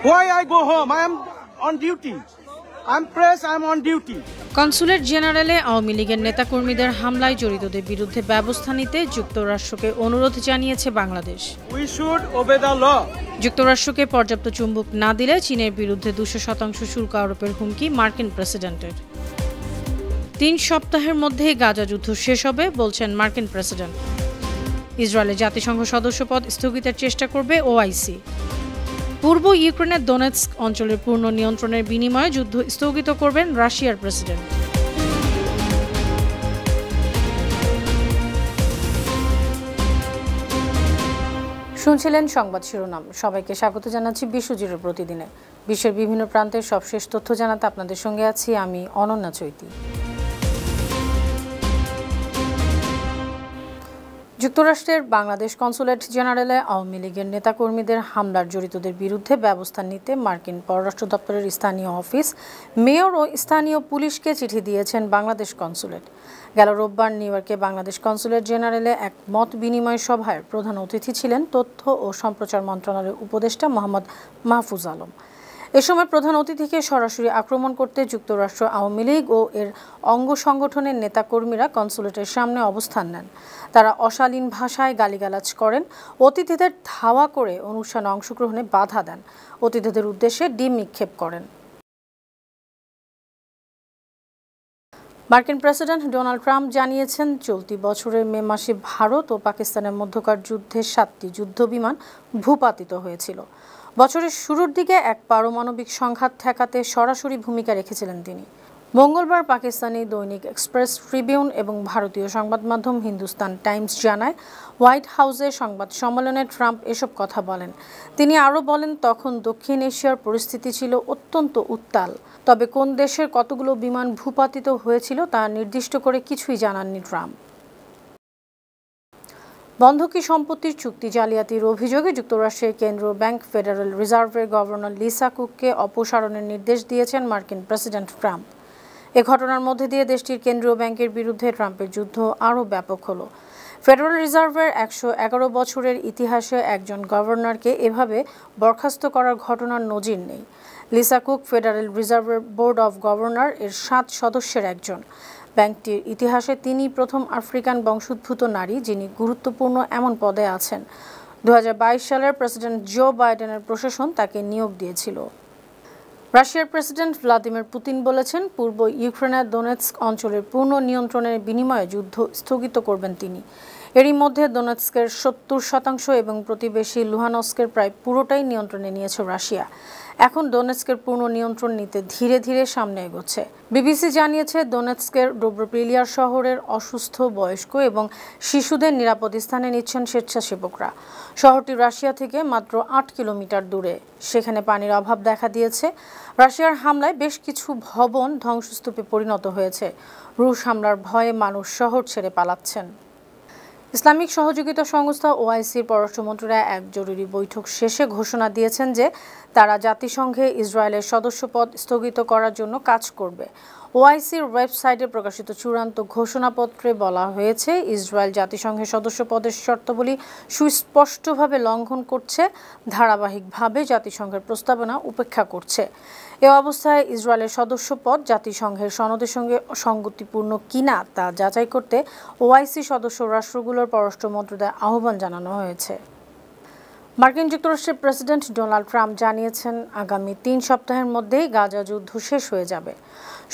Why I go home? I am on duty. I'm press, I'm on duty. Consulate জেনারেলে আওয়ামী লীগের নেতাকর্মীদের হামলায় জড়িতদের বিরুদ্ধে ব্যবস্থা নিতে যুক্তরাষ্ট্রকে অনুরোধ জানিয়েছে Bangladesh. We should obey the law. যুক্তরাষ্ট্রকে পর্যাপ্ত চুম্বক না দিলে চীনের বিরুদ্ধে 200% শুল্ক আরোপের হুমকি মার্কিন প্রেসিডেন্টের। 3 সপ্তাহের মধ্যেই গাজা যুদ্ধ শেষ হবে বলছেন মার্কিন প্রেসিডেন্ট। ইসরায়েলের জাতিসংঘ সদস্যপদ স্থগিতের চেষ্টা করবে ওআইসি। পূর্ব ইউক্রেনের দোনেৎস্ক অঞ্চলের পূর্ণ নিয়ন্ত্রণের বিনিময়ে যুদ্ধ স্থগিত করবেন রাশিয়ার প্রেসিডেন্ট। শুনছিলেন সংবাদ শিরোনাম। সবাইকে স্বাগত জানাচ্ছি বিশ্বজুড়ে প্রতিদিনে বিশ্বের বিভিন্ন প্রান্তের সবশেষ তথ্য জানাতে আপনাদের সঙ্গে আছি আমি অনন্যা চৈতি। যুক্তরাষ্ট্রের বাংলাদেশ কনসুলেট জেনারেলে আওয়ামী লীগের নেতাকর্মীদের হামলার জড়িতদের বিরুদ্ধে ব্যবস্থা নিতে মার্কিন পররাষ্ট্র দপ্তরের স্থানীয় অফিস, মেয়র ও স্থানীয় পুলিশকে চিঠি দিয়েছেন বাংলাদেশ কনসুলেট। গেল রোববার নিউ ইয়র্কে বাংলাদেশ কনসুলেট জেনারেলে এক মত বিনিময় সভায় প্রধান অতিথি ছিলেন তথ্য ও সম্প্রচার মন্ত্রণালয়ের উপদেষ্টা মোহাম্মদ মাহফুজ আলম। এ সময় প্রধান অতিথিকে সরাসরি আক্রমণ করতে যুক্তরাষ্ট্র আওয়ামী লীগ ও এর অঙ্গ সংগঠনের নেতাকর্মীরা কনসুলেটের সামনে অবস্থান নেন। তারা অশালীন ভাষায় গালিগালাজ করেন, অতিথিদের ধাওয়া করে অনুষ্ঠানে অংশগ্রহণে বাধা দেন, অতিথিদের উদ্দেশ্যে ডিম নিক্ষেপ করেন। মার্কিন প্রেসিডেন্ট ডোনাল্ড ট্রাম্প জানিয়েছেন, চলতি বছরের মে মাসে ভারত ও পাকিস্তানের মধ্যকার যুদ্ধে 7টি যুদ্ধবিমান ভূপাতিত হয়েছিল। বছরের শুরুর দিকে এক পারমাণবিক সংঘাত ঠেকাতে সরাসরি ভূমিকা রেখেছিলেন তিনি। মঙ্গলবার পাকিস্তানি দৈনিক এক্সপ্রেস ট্রিবিউন এবং ভারতীয় সংবাদ মাধ্যম হিন্দুস্তান টাইমস জানায়, হোয়াইট হাউসে সংবাদ সম্মেলনে ট্রাম্প এসব কথা বলেন। তিনি আরও বলেন, তখন দক্ষিণ এশিয়ার পরিস্থিতি ছিল অত্যন্ত উত্তাল। তবে কোন দেশের কতগুলো বিমান ভূপাতিত হয়েছিল তা নির্দিষ্ট করে কিছুই জানাননি ট্রাম্প। বন্ধকি সম্পত্তির চুক্তি জালিয়াতির অভিযোগে যুক্তরাষ্ট্রের কেন্দ্রীয় ব্যাংক ফেডারেল রিজার্ভের গভর্নর লিসা কুককে অপসারণের নির্দেশ দিয়েছেন মার্কিন প্রেসিডেন্ট ট্রাম্প। এ ঘটনার মধ্যে দিয়ে দেশটির কেন্দ্রীয় ব্যাংকের বিরুদ্ধে ট্রাম্পের যুদ্ধ আরও ব্যাপক হলো। ফেডারেল রিজার্ভের 111 বছরের ইতিহাসে একজন গভর্নরকে এভাবে বরখাস্ত করার ঘটনার নজির নেই। লিসা কুক ফেডারেল রিজার্ভের বোর্ড অব গভর্নর এর 7 সদস্যের একজন। ব্যাংকটির ইতিহাসে তিনি প্রথম আফ্রিকান বংশোদ্ভূত নারী যিনি গুরুত্বপূর্ণ এমন পদে আছেন। 2022 সালের প্রেসিডেন্ট জো বাইডেনের প্রশাসন তাকে নিয়োগ দিয়েছিল। রাশিয়ার প্রেসিডেন্ট ভ্লাদিমির পুতিন বলেছেন, পূর্ব ইউক্রেনের দোনেৎস্ক অঞ্চলের পূর্ণ নিয়ন্ত্রণের বিনিময়ে যুদ্ধ স্থগিত করবেন তিনি। এরই মধ্যে দোনেৎস্কের 70% এবং প্রতিবেশী লুহানস্কের প্রায় পুরোটাই নিয়ন্ত্রণে নিয়েছে রাশিয়া। এখন দোনেৎস্কের পূর্ণ নিয়ন্ত্রণ নিতে ধীরে ধীরে সামনে এগোচ্ছে। বিবিসি জানিয়েছে, দোনেৎস্কের ডোব্রোপ্রিলিয়ার শহরের অসুস্থ, বয়স্ক এবং শিশুদের নিরাপদ স্থানে নিচ্ছেন স্বেচ্ছাসেবকরা। শহরটি রাশিয়া থেকে মাত্র 8 কিলোমিটার দূরে। সেখানে পানির অভাব দেখা দিয়েছে। রাশিয়ার হামলায় বেশ কিছু ভবন ধ্বংসস্তূপে পরিণত হয়েছে। রুশ হামলার ভয়ে মানুষ শহর ছেড়ে পালাচ্ছেন। ইসলামিক সহযোগিতা সংস্থা ওআইসির পররাষ্ট্রমন্ত্রীরা এক জরুরি বৈঠক শেষে ঘোষণা দিয়েছেন যে তারা জাতিসংঘে ইসরায়েলের সদস্যপদ স্থগিত করার জন্য কাজ করবে। ওআইসির ওয়েবসাইটে প্রকাশিত চূড়ান্ত ঘোষণাপত্রে বলা হয়েছে, ইসরায়েল জাতিসংঘের সদস্যপদের শর্তাবলী সুস্পষ্টভাবে লঙ্ঘন করছে, ধারাবাহিকভাবে জাতিসংঘের প্রস্তাবনা উপেক্ষা করছে। এ অবস্থায় ইসরায়েলের সদস্যপদ জাতিসংঘের সনদের সঙ্গে সঙ্গতিপূর্ণ কিনা তা যাচাই করতে ওআইসি সদস্য রাষ্ট্রগুলোর পররাষ্ট্রমন্ত্রীদের আহ্বান জানানো হয়েছে। মার্কিন যুক্তরাষ্ট্রের প্রেসিডেন্ট ডোনাল্ড ট্রাম্প জানিয়েছেন, আগামী 3 সপ্তাহের মধ্যেই গাজা যুদ্ধ শেষ হয়ে যাবে।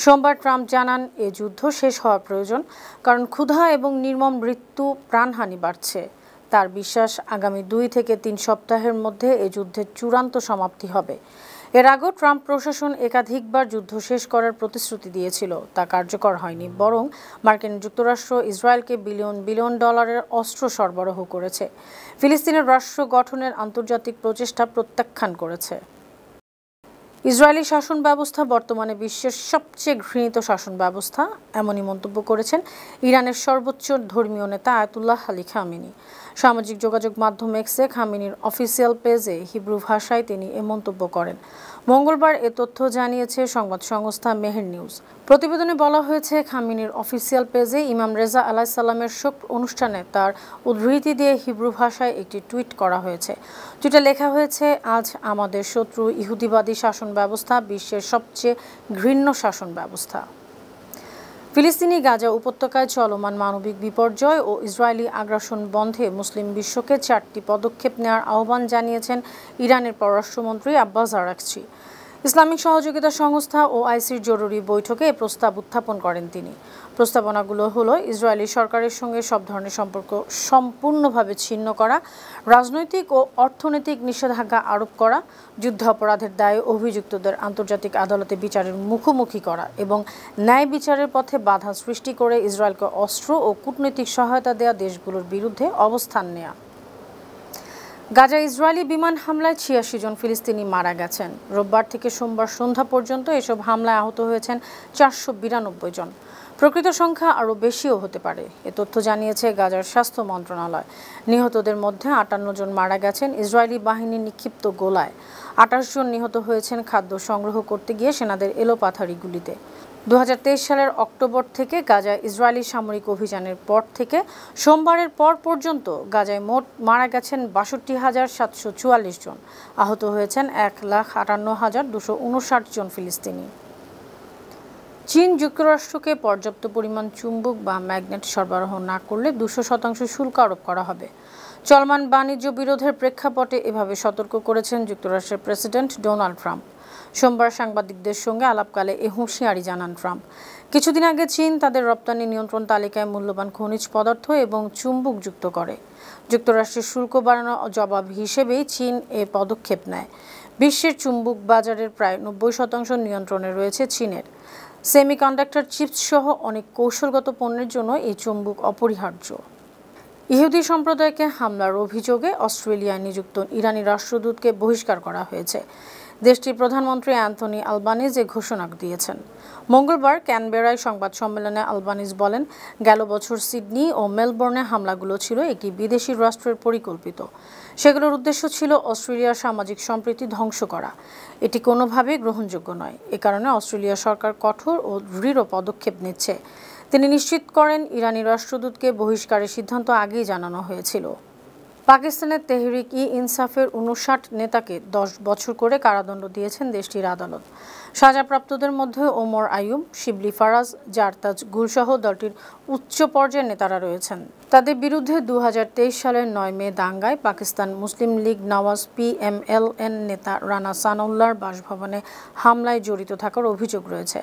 সোমবার ট্রাম্প জানান, এ যুদ্ধ শেষ হওয়া প্রয়োজন, কারণ ক্ষুধা এবং নির্মম মৃত্যু, প্রাণহানি বাড়ছে। তার বিশ্বাস, আগামী 2 থেকে 3 সপ্তাহের মধ্যে এ যুদ্ধের চূড়ান্ত সমাপ্তি হবে। এর আগেও ট্রাম্প প্রশাসন একাধিকবার যুদ্ধ শেষ করার প্রতিশ্রুতি দিয়েছিল, তা কার্যকর হয়নি। বরং মার্কিন যুক্তরাষ্ট্র ইসরায়েলকে বিলিয়ন বিলিয়ন ডলারের অস্ত্র সরবরাহ করেছে। ফিলিস্তিনের রাষ্ট্র গঠনের আন্তর্জাতিক প্রচেষ্টা প্রত্যাখ্যান করেছে। ইসরায়েলি শাসন ব্যবস্থা বর্তমানে বিশ্বের সবচেয়ে ঘৃণিত শাসন ব্যবস্থা, এমনই মন্তব্য করেছেন ইরানের সর্বোচ্চ ধর্মীয় নেতা আয়াতুল্লাহ আলী খামেনি। সামাজিক যোগাযোগ মাধ্যম এক্সে খামেনির অফিসিয়াল পেজে হিব্রু ভাষায় তিনি এ মন্তব্য করেন। মঙ্গলবার এ তথ্য জানিয়েছে সংবাদ সংস্থা মেহের নিউজ। প্রতিবেদনে বলা হয়েছে, খামেনির অফিসিয়াল পেজে ইমাম রেজা আলাইসাল্লামের শোক অনুষ্ঠানে তার উদ্ধৃতি দিয়ে হিব্রু ভাষায় একটি টুইট করা হয়েছে। টুইটে লেখা হয়েছে, আজ আমাদের শত্রু ইহুদিবাদী শাসন ব্যবস্থা বিশ্বের সবচেয়ে ঘৃণ্য শাসন ব্যবস্থা। ফিলিস্তিনি গাজা উপত্যকায় চলমান মানবিক বিপর্যয় ও ইসরায়েলি আগ্রাসন বন্ধে মুসলিম বিশ্বকে 4টি পদক্ষেপ নেওয়ার আহ্বান জানিয়েছেন ইরানের পররাষ্ট্রমন্ত্রী আব্বাস আরাকচি। ইসলামিক সহযোগিতা সংস্থা ও আইসির জরুরি বৈঠকে এ প্রস্তাব উত্থাপন করেন তিনি। প্রস্তাবনাগুলো হলো ইসরায়েলি সরকারের সঙ্গে সব ধরনের সম্পর্ক সম্পূর্ণভাবে ছিন্ন করা, রাজনৈতিক ও অর্থনৈতিক নিষেধাজ্ঞা আরোপ করা, যুদ্ধ অপরাধের দায়ে অভিযুক্তদের আন্তর্জাতিক আদালতে বিচারের মুখোমুখি করা এবং ন্যায় বিচারের পথে বাধা সৃষ্টি করে ইসরায়েলকে অস্ত্র ও কূটনৈতিক সহায়তা দেওয়া দেশগুলোর বিরুদ্ধে অবস্থান নেওয়া। গাজা ইসরায়েলি বিমান হামলায় 86 জন ফিলিস্তিনি মারা গেছেন। রোববার থেকে সোমবার সন্ধ্যা পর্যন্ত এসব হামলায় আহত হয়েছেন 492 জন। প্রকৃত সংখ্যা আরও বেশিও হতে পারে, এ তথ্য জানিয়েছে গাজার স্বাস্থ্য মন্ত্রণালয়। নিহতদের মধ্যে 58 জন মারা গেছেন ইসরায়েলি বাহিনীর নিক্ষিপ্ত গোলায়। 28 জন নিহত হয়েছেন খাদ্য সংগ্রহ করতে গিয়ে সেনাদের এলোপাথারি গুলিতে। 2023 সালের অক্টোবর থেকে গাজায় ইসরায়েলি সামরিক অভিযানের পর থেকে সোমবারের পর পর্যন্ত গাজায় মোট মারা গেছেন 62,744 জন, আহত হয়েছেন 1,58,259 জন ফিলিস্তিনি। চীন যুক্তরাষ্ট্রকে পর্যাপ্ত পরিমাণ চুম্বক বা ম্যাগনেট সরবরাহ না করলে 200% শুল্ক আরোপ করা হবে। চলমান বাণিজ্য বিরোধের প্রেক্ষাপটে এভাবে সতর্ক করেছেন যুক্তরাষ্ট্রের প্রেসিডেন্ট ডোনাল্ড ট্রাম্প। সোমবার সাংবাদিকদের সঙ্গে আলাপকালে এ হুঁশিয়ারি জানান ট্রাম্প। কিছুদিন আগে চীন তাদের রপ্তানি নিয়ন্ত্রণ তালিকায় মূল্যবান খনিজ পদার্থ এবং চুম্বক যুক্ত করে। যুক্তরাষ্ট্রের শুল্ক বাড়ানোর জবাব হিসেবেই চীন এ পদক্ষেপ নেয়। বিশ্বের চুম্বক বাজারের প্রায় 90% নিয়ন্ত্রণে রয়েছে চীনের। সেমিকন্ডাক্টর চিপস সহ অনেক কৌশলগত পণ্যের জন্য এই চুম্বক অপরিহার্য। ইহুদি সম্প্রদায়কে হামলার অভিযোগে অস্ট্রেলিয়ায় নিযুক্ত ইরানি রাষ্ট্রদূতকে বহিষ্কার করা হয়েছে। দেশটির প্রধানমন্ত্রী অ্যান্থনি আলবানিজ এ ঘোষণা দিয়েছেন। মঙ্গলবার ক্যানবেরায় সংবাদ সম্মেলনে আলবানিজ বলেন, গেল বছর সিডনি ও মেলবোর্নে হামলাগুলো ছিল একটি বিদেশি রাষ্ট্রের পরিকল্পিত। সেগুলোর উদ্দেশ্য ছিল অস্ট্রেলিয়ার সামাজিক সম্প্রীতি ধ্বংস করা। এটি কোনোভাবেই গ্রহণযোগ্য নয়। এ কারণে অস্ট্রেলিয়া সরকার কঠোর ও দৃঢ় পদক্ষেপ নিচ্ছে। তিনি নিশ্চিত করেন, ইরানি রাষ্ট্রদূতকে বহিষ্কারের সিদ্ধান্ত আগেই জানানো হয়েছিল। পাকিস্তানের তেহরিক-ই-ইনসাফের 59 নেতাকে 10 বছর করে কারাদণ্ড দিয়েছেন দেশটির আদালত। সাজাপ্রাপ্তদের মধ্যে ওমর আইয়ুব, শিবলি ফারাজ, জারতাজ গুলসহ দলটির উচ্চ পর্যায়ের নেতারা রয়েছেন। তাদের বিরুদ্ধে 2023 সালের 9 মে দাঙ্গায় পাকিস্তান মুসলিম লীগ নওয়াজ PMLN নেতা রানা সানাউল্লাহর বাসভবনে হামলায় জড়িত থাকার অভিযোগ রয়েছে।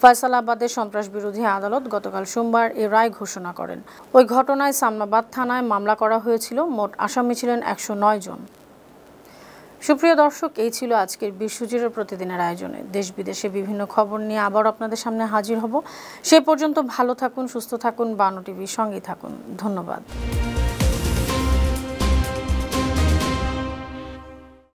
ফয়সালাবাদের সন্ত্রাসবিরোধী আদালত গতকাল সোমবার এ রায় ঘোষণা করেন। ওই ঘটনায় সামনাবাদ থানায় মামলা করা হয়েছিল। মোট আসামি ছিলেন 109 জন। সুপ্রিয় দর্শক, এই ছিল আজকের বিশ্বজুড়ে প্রতিদিনের আয়োজনে। দেশ বিদেশে বিভিন্ন খবর নিয়ে আবার আপনাদের সামনে হাজির হব। সে পর্যন্ত ভালো থাকুন, সুস্থ থাকুন, বানো টিভির সঙ্গেই থাকুন। ধন্যবাদ।